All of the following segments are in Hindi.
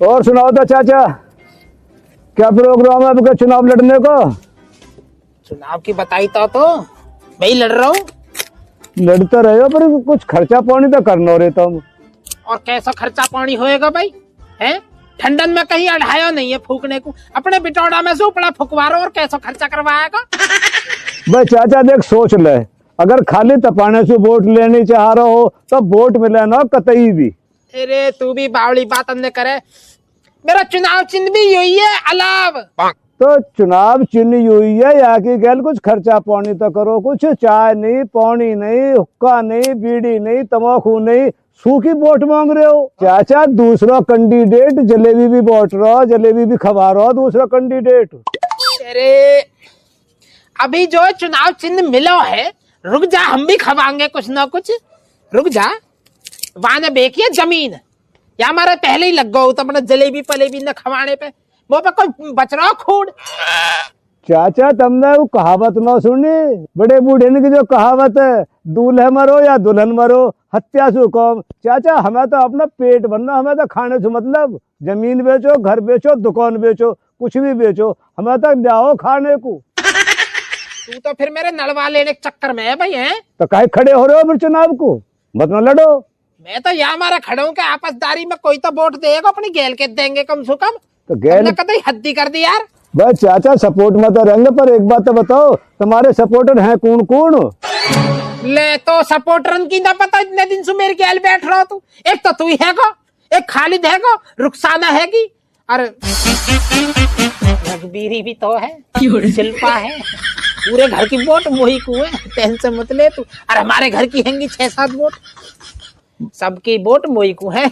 और सुनाओ तो चाचा, क्या प्रोग्राम है आपका चुनाव लड़ने को? चुनाव की बताई तो मैं ही लड़ रहा हूँ। लड़ते रहे हो पर कुछ खर्चा पानी तो करना रे तुम। और कैसा खर्चा पानी होएगा भाई? हैं? ठंडन में कहीं अढ़ाया नहीं है फूकने को, अपने बिटौड़ा में से उपड़ा फुकवारो और कैसा खर्चा करवाएगा? भाई चाचा देख सोच ले, अगर खाली तपाने से वोट लेनी चाह रहे हो तो वोट मिले ना कतई भी। अरे तू भी बावड़ी बात अंदर करे। मेरा चुनाव चिन्ह भी यही है, अलाव। तो चुनाव चिन्ह हुई है या की गैल कुछ खर्चा पानी तो करो, कुछ चाय नहीं, पानी नहीं, हुक्का नहीं, बीड़ी नहीं, तम्बाकू नहीं, सूखी वोट मांग रहे हो। चाचा दूसरा कैंडिडेट जलेबी भी बांट रहा, जलेबी भी खवा रहा दूसरा कैंडिडेट। अरे अभी जो चुनाव चिन्ह मिलो है, रुक जा, हम भी खवाएंगे कुछ ना कुछ। रुक जा, वहां ने बेखिए जमीन या हमारे पहले ही लग गो तो अपने जलेबी पलेबी न खवाने पे वो पे कोई बच रहा खूड। चाचा तुमने वो कहावत ना सुनी, बड़े बूढ़े की जो कहावत है, दूल्हे मरो या दुल्हन मरो, हत्या से कम। चाचा हमें तो अपना पेट भरना, हमें तो खाने से मतलब, जमीन बेचो, घर बेचो, दुकान बेचो, कुछ भी बेचो, हमें तो जाओ खाने को। तू तो फिर मेरे नड़वा लेने के चक्कर में है भाई। है तो काहे खड़े हो रहे हो फिर चुनाव को? मत ना लड़ो। मैं तो यहाँ हमारा खड़ा हूँ कि आपसदारी में कोई तो वोट देगा, अपनी गैल के देंगे कम से कम। तो गैल कतई हद्दी कर दी यार। भाई चाचा सपोर्ट में तो रहेंगे, पर एक बात तो बताओ, तुम्हारे सपोर्टर हैं कौन कौन? ले तो सपोर्टरन की ना पता, इतने दिन से मेरे गैल बैठ रहा तू। एक तो तू ही है को, एक खालिद है को, रुखसाना है की, और रघबीरी भी तो है, शिल्पा है। पूरे घर की वोट मोही को है, टेंशन मत ले तू। और हमारे घर की हैंगी 6-7 वोट, सबकी वोट मोही को है।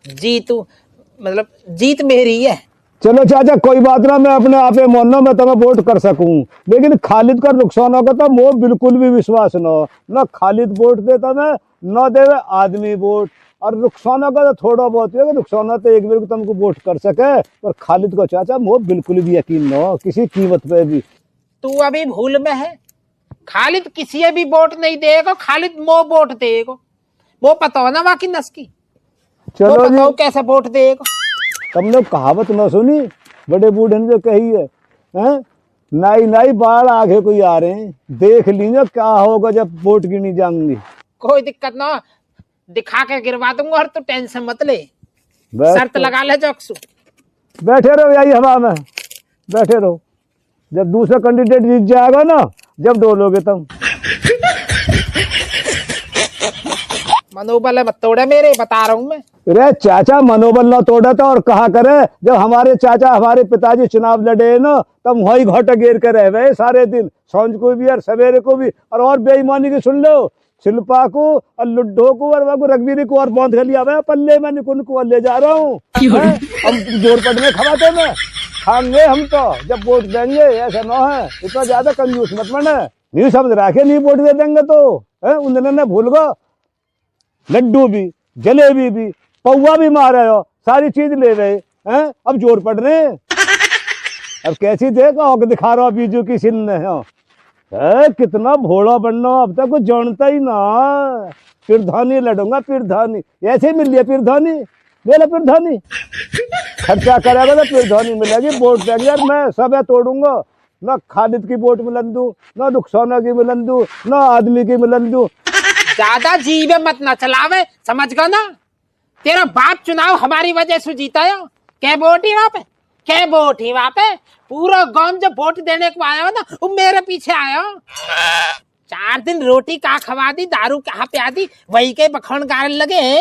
जीत मतलब जीत मेरी है। चलो चाचा कोई बात ना, मैं अपने आप मानो मैं तुम्हें वोट कर सकूं, लेकिन खालिद का नुकसान होगा तो वो बिल्कुल भी विश्वास ना खालिद वोट देता मैं, न देवे आदमी वोट। और नुकसान होगा तो थोड़ा बहुत है, नुकसान तो एक बार को तुमको वोट कर सके, पर खालिद को चाचा वो बिल्कुल भी यकीन न हो किसी कीमत पे भी। तू अभी भूल में है, खालिद किसी भी वोट नहीं देगा, खालिद मो वोट देगा। वो पता हो ना बाकी नस की। चलो जी कैसे वोट देगा? तुमने कहावत न सुनी, बड़े बूढ़े ने जो कही है, हैं? नाई नाई बाढ़ आगे कोई आ रहे हैं, देख लीजिए क्या होगा जब वोट गिनी जाऊंगी। कोई दिक्कत ना, दिखा के गिरवा दूंगा, और तू टेंशन मत ले। शर्त तो लगा ले जोक्सू। बैठे रहो यही हवा में, बैठे रहो, जब दूसरा कैंडिडेट जीत जाएगा ना, जब डोलोगे तुम। मनोबल मत तोड़े मेरे, बता रहा हूँ मैं। अरे चाचा मनोबल ना तोड़ा था, और कहा करे जब हमारे चाचा हमारे पिताजी चुनाव लड़े ना, तब वही घोटा घेर कर रहे हुए सारे दिन, सांझ को भी और सवेरे को भी। और बेईमानी की सुन लो, शिल्पा को और लुड्डो को और वो रघबीरी को और बांध कर लिया मैं पल्ले में, निकुन को ले जा रहा हूँ। हम जोर पटने खवाते में खाएंगे हम तो जब वोट देंगे, ऐसा ना है। इतना ज्यादा कंजूस मत बने, नहीं समझ रखे, नहीं वोट दे देंगे तो उन्होंने भूल गो, लड्डू भी, जलेबी भी, पौवा भी मारे हो, सारी चीज ले गए हैं, अब जोर पड़ रहे। अब कैसी देखो दिखा रहा बीजू की सिन है, कितना भोला बनना, अब तक कुछ जानता ही ना। पिरधानी लड़ूंगा, पिरधानी ऐसे मिल लिया, पिरधानी ले लो, पिरधानी खर्चा करेगा तो पिरधानी मिलेगी, वोट देंगे यार मैं सब तोड़ूंगा। ना खालिद की वोट मिलन दू, ना रुखसाना की मिलन दू, ना आदमी की मिलन दू। ज्यादा जीवे मत ना चलावे, समझ गया ना? तेरा बाप चुनाव हमारी वजह से जीता है। क्या वोट ही वहां पे, क्या वोट ही वहां पे? पूरा गांव जब वोट देने को आया हो ना, वो मेरे पीछे आया। 4 दिन रोटी कहाँ खवा दी, दारू कहाँ पिया दी, वही के बखौन गारन लगे।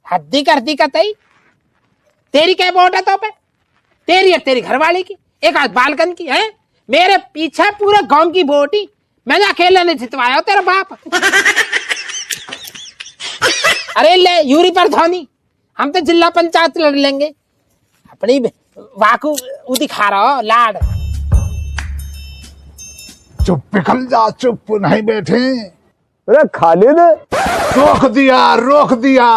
हद्दी कर दी कतई। तेरी क्या वोट है तो पे? तेरी है, तेरी घरवाली की, एक आध बालकन की है। मेरे पीछे पूरे गांव की वोट ही मैंने अकेले ने जितवाया, तेरा बाप। अरे ले यूरी पर धोनी, हम तो जिला पंचायत लड़ लेंगे। अपनी वाकू दिखा रहा लाड। चुप पिघल जा, चुप नहीं बैठे। अरे खालिद रोक दिया।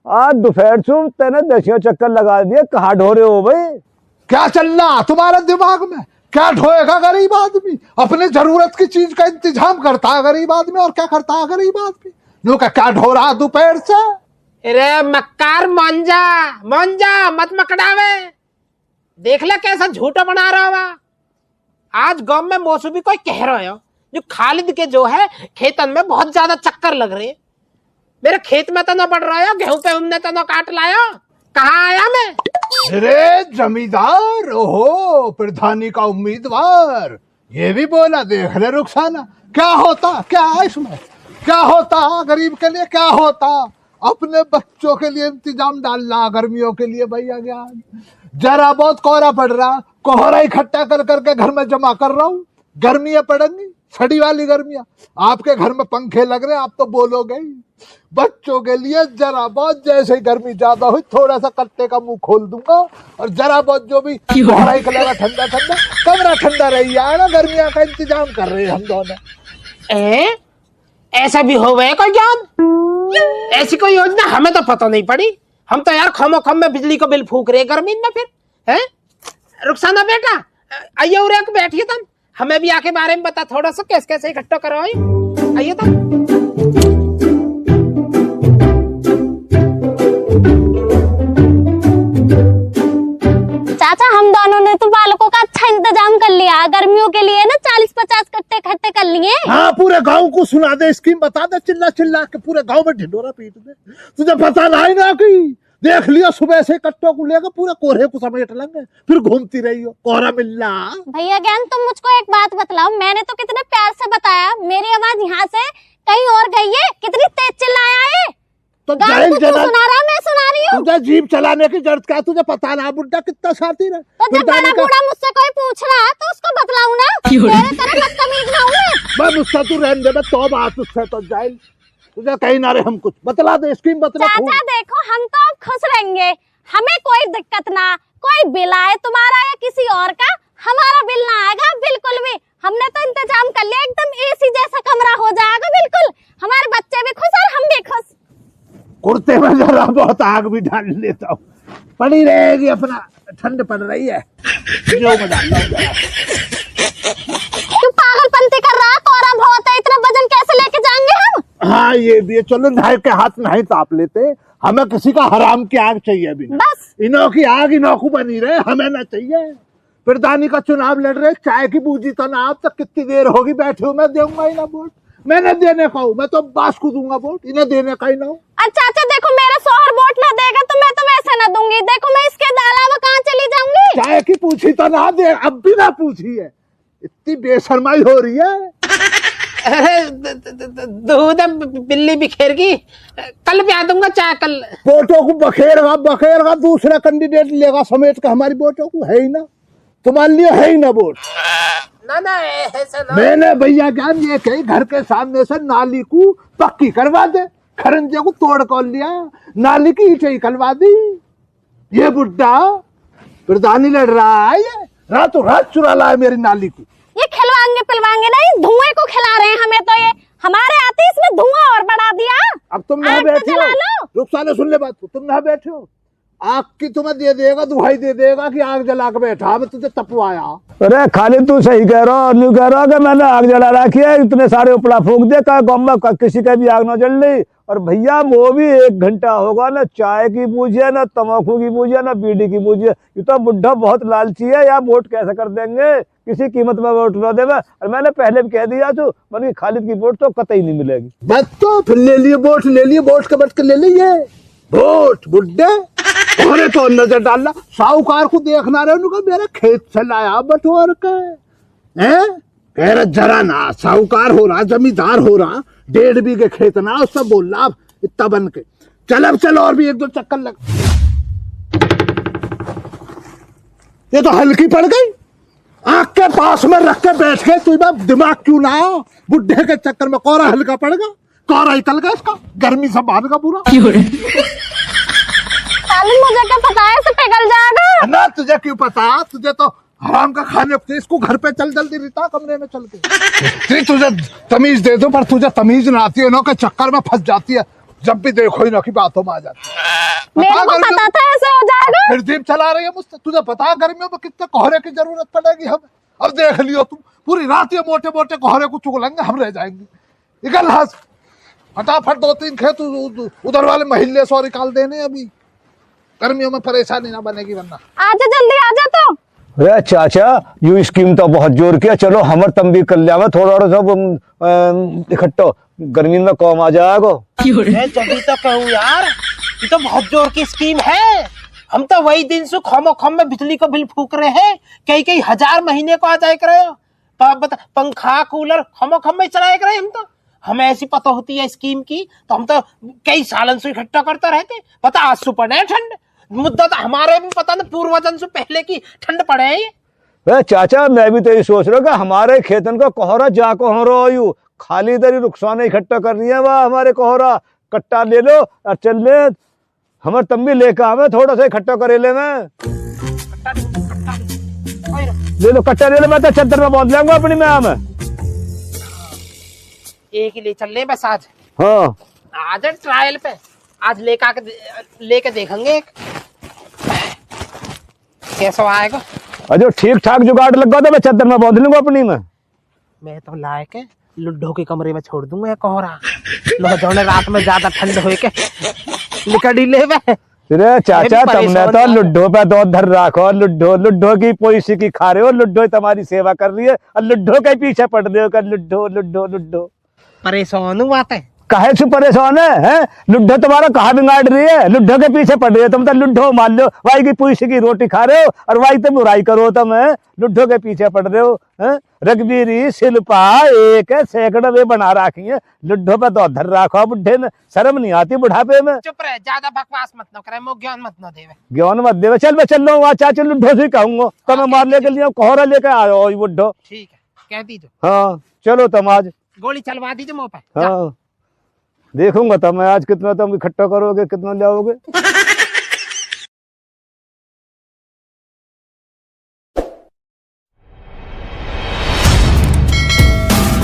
आज दोपहर से तेने 10 चक्कर लगा दिए, कहाँ ढो रहे हो भाई? क्या चल रहा तुम्हारे दिमाग में? क्या ढोएगा गरीब आदमी? अपने जरूरत की चीज का इंतजाम करता है गरीब आदमी, और क्या करता है गरीब आदमी? नो क्या ढो रहा दोपहर से? अरे मक्कार मंजा मंजा मत मकड़ावे। देख ले कैसा झूठा बना रहा हुआ। आज गांव में मौसमी कोई कह रहा है जो खालिद के जो है खेतन में बहुत ज्यादा चक्कर लग रहे। मेरे खेत में तो न बढ़ रहा है, गेहूं पे हमने तो न काट लाया। कहाँ आया मैं? अरे जमींदार, ओहो प्रधानी का उम्मीदवार, ये भी बोला। देख ले रुखसाना, क्या होता, क्या है इसमें, क्या होता गरीब के लिए, क्या होता अपने बच्चों के लिए इंतजाम डालना, गर्मियों के लिए भैया ज्ञान। जरा बहुत कोहरा पड़ रहा, कोहरा इकट्ठा कर करके घर में जमा कर रहा हूँ। गर्मियां पड़ेंगी, सड़ी वाली गर्मियां। आपके घर में पंखे लग रहे, आप तो बोलोगे ही। बच्चों के लिए जरा बहुत, जैसे ही गर्मी ज्यादा हुई थोड़ा सा कट्टे का मुंह खोल दूंगा, और जरा बहुत जो भी कोहरा निकलेगा ठंडा ठंडा, कमरा ठंडा रही जाएगा। गर्मियां का इंतजाम कर रहे हैं हम दोनों। ऐसा भी हो गया कोई ज्ञान? ऐसी कोई योजना हमें तो पता नहीं पड़ी। हम तो यार खमो खम में बिजली को बिल फूक रहे गर्मी में। फिर है रुखसाना बेटा, आइए उरे बैठिए तुम, हमें भी आके बारे में बता थोड़ा सा, कैसे कैसे इकट्ठा करो। आइए तुम। चाचा हम दोनों ने तो बालकों का अच्छा इंतजाम कर लिया। गर्मियों के लिए ना 40-50 कट्टे इकट्ठे कर लिए। हाँ, पूरे गांव को सुना दे, स्कीम बता दे, चिल्ला चिल्ला के पूरे गांव में ढिंडोरा पीट दे। तुझे पता नहीं ना कि देख लियो सुबह से कट्टों को लेकर पूरे कोहरे को समेट लेंगे, फिर घूमती रही हो, कोहरा मिलना। भैया ज्ञान, तुम मुझको एक बात बतलाओ, मैंने तो कितने प्यार से बताया, मेरी आवाज यहाँ से कहीं और गई है? कितनी तेज चिल्लाया है। तो गान को तू सुना रहा, मैं सुना रही हूँ। तुझे जीप चलाने की जरूरत क्या? तुझे पता ना बुड्ढा कितना शातिर है। तो जब बड़ा बूढ़ा मुझसे कोई पूछ रहा है तो उसको बतलाऊं ना, तेरे तरह बदतमीज ना हूँ मैं। मुझसे तू रहने दे, तो बात उससे तो जाइल, तुझे कहीं ना रहे। हम कुछ बतला दे, स्कीम बतला। चाचा देखो, हम तो अब खुश रहेंगे, हमें कोई दिक्कत ना, कोई बिल आए तुम्हारा या किसी और का, हमारा बिल ना आएगा बिल्कुल भी। हमने तो इंतजाम कर लिया, एकदम एसी जैसा कमरा हो जाएगा बिल्कुल। हमारे बच्चे भी खुश और हम भी खुश। कुर्ते में जरा बहुत आग भी डाल लेता हूँ, पड़ी रहेगी अपना, ठंड पड़ रही है जो मजा। तू पागलपंती कर रहा है, कोहरा बहुत है, इतना वजन कैसे लेके जाएंगे हम? हाँ ये भी है, चलो नहाए के हाथ नहीं ताप लेते, हमें किसी का हराम की आग चाहिए अभी। बस इनो की आग इनोकू बनी रहे, हमें ना चाहिए। प्रधानी का चुनाव लड़ रहे, चाय की बूजी तो ना, आप तक कितनी देर होगी बैठे हो। मैं दूंगा ही ना वोट, मैंने देने का हूँ, मैं तो बास को दूंगा वोट, इन्हें देने का ही ना हूँ। अच्छा देखो, मेरा शोहर वोट ना देगा तो मैं तो वैसे ना दूंगी। देखो मैं इसके अलावा कहाँ चली जाऊंगी? चाय की पूछी तो ना दे, अब भी ना पूछी है, इतनी बेशर्माई हो रही है। दूध बिल्ली बिखेर की, कल पिया दूंगा चाय कल। वोटों को बखेरगा बखेरगा, दूसरा कैंडिडेट लेगा समेट के, हमारी वोटों को है ही ना, तुम्हारे लिए है ही ना वोट। ना ऐसा ना। मैंने भैया ज्ञान ये कही, घर के सामने से नाली को पक्की करवा दे, खरंजे को तोड़ कर लिया, नाली की ईंटें निकलवा दी। ये बुड्ढा प्रधानी लड़ रहा है, ये रातों रात चुरा लाया मेरी नाली को। ये खिलवाएंगे पिलवाएंगे नहीं, धुएं को खिला रहे हैं हमें तो। ये हमारे आते इसमें धुआं और बढ़ा दिया। अब तुम यहाँ बैठे हो, रुखसाना सुन ले बात, तुम यहाँ बैठे हो, आग की तुम्हें दे देगा, दुहाई दे देगा कि आग जला के बैठा, मैं तुझे तपवाया। अरे खालिद तू सही कह रहा, न्यू कह रहा कि मैंने आग जला रखी है, इतने सारे उपला फूक दे का गाँव में किसी का भी आग न जल रही। और भैया वो भी 1 घंटा होगा ना चाय की बूझे, ना तम्बाकू की बूझे, ना बीड़ी की बूझे। ये तो बुढ़ा बहुत लालची है, या वोट कैसे कर देंगे, किसी कीमत में वोट न देवे। और मैंने पहले भी कह दिया तू, मैंने खालिद की वोट तो कतई नहीं मिलेगी। बस तो फिर ले लिए वोट, ले लिए वोट के बट के ले लिए वोट। बुड्ढे अरे तो नजर डालना, साहूकार को देखना रहे, उनको मेरे खेत से लाया बटोर के, हैं कह रहा जरा ना, साहूकार हो रहा, जमींदार हो रहा, 1.5 बीघे खेत ना, उससे बोल रहा इतना बन के चल। अब चलो और भी 1-2 चक्कर लग। ये तो हल्की पड़ गई, आंख के पास में रख के बैठ गए। तू दिमाग क्यों ना आया, बुढ़े के चक्कर में कोहरा हल्का पड़ेगा, कोहरा निकल गया इसका, गर्मी से बाहर का पूरा। मुझे क्या पता है, इसे पिघल जाएगा ना। तुझे क्यों पता, तुझे तो हराम का खाने पे, इसको घर पे चल जल्दी रीता, कमरे में चल के। तुझे तमीज दे दो, पर तुझे तमीज ना आती है ना, के चक्कर में फंस जाती है, जब भी देखो इनो की बातों में आ जाती है। मेरे को पता था ऐसे हो जाएगा। फिर जीप चला रही है मुझसे, तुझे पता है गर्मियों में कितने कोहरे की जरूरत पड़ेगी हमें। अब देख लियो तुम, पूरी रात ये मोटे मोटे कोहरे को चुगलेंगे, हम रह जाएंगे। निकल हाथ फटाफट 2-3 खेत उधर वाले महल्ले से और निकाल देने अभी, गर्मियों में परेशानी ना बनेगी वरना। आजा जल्दी आजा तो। अरे चाचा यू स्कीम तो बहुत जोर किया, चलो हमर तम भी कल्याण में थोड़ा और सब इकट्ठो गर्मी में कम आ जाएगा। मैं जब तो कहूँ यार, ये तो बहुत जोर की स्कीम है। हम तो वही दिन से खमो खम में बिजली का बिल फूक रहे हैं, कई हजार महीने को आ जाए करे। पंखा कूलर खमो खम में चलाए करे। हम तो हमें ऐसी पता होती है स्कीम की तो हम तो कई सालन से इकट्ठा करते रहते। पता आज से पड़े ठंड, मुद्दा तो हमारे भी पता ना पूर्वजन से पहले की ठंड पड़े है ये। चाचा मैं भी तो ये सोच रहा हूँ कि हमारे खेतन का कोहरा जाको हो रहा यू खाली इधर ही नुकसान इकट्ठा कर रही है। वह हमारे कोहरा कट्टा ले लो और चल ले, हमारे तम भी लेकर आवे थोड़ा सा इकट्ठा करे ले। मैं ले लो कट्टा ले लो, मैं तो चद्दर में बांध लूंगा अपनी में एक ही ले चल ले बस आज। हाँ आज ट्रायल पे आज लेके देखेंगे एक कैसा आएगा। अजो ठीक ठाक जुगाड़ लगा तो मैं चद्दर में बांध लूंगा अपनी में। मैं तो लाए के लुड्डो के कमरे में छोड़ दूंगा ये कोहरा, लो जो रात में ज्यादा ठंड हो के निकड़ी ले वे। अरे चाचा तुमने तो लुड्डो पे दो धर रखो, लुड्डो की पोइसी की खा रहे हो, लुड्डो तुम्हारी सेवा कर रही है और लुड्डो के पीछे पड़ रहे हो कर लुड्डो। परेशान हुआ है काहे से परेशान है? लुड्डो तुम्हारा कहाँ बिगाड़ रही है? लुड्डो के पीछे पड़ रही है तुम तो, लुड्डो मान लो वाई की पुइसी की रोटी खा रहे हो और वाई तो बुराई करो तुम, लुड्डो के पीछे पड़ रहे हो। रघबीरी शिल्पा एक सैकड़ों वे बना रखी है, लुड्डो पे तो धर रखो। बुढ़े ने शर्म नहीं आती बुढ़ापे में? चुप रहे, ज्यादा बकवास मत न करे, मो ज्ञान मत न देवे। ज्ञान मत देवे, चल मैं चल रहा हूँ चाचा लुड्डो से कहूंगा तो मैं मारने के लिए कोहरा लेकर आयो बुढ़ो। ठीक है कह दीजिए। हाँ चलो तुम आज गोली चलवा दीजिए मुंह पे। हाँ देखूंगा तुम आज कितना तुम इकट्ठा करोगे, कितना लाओगे।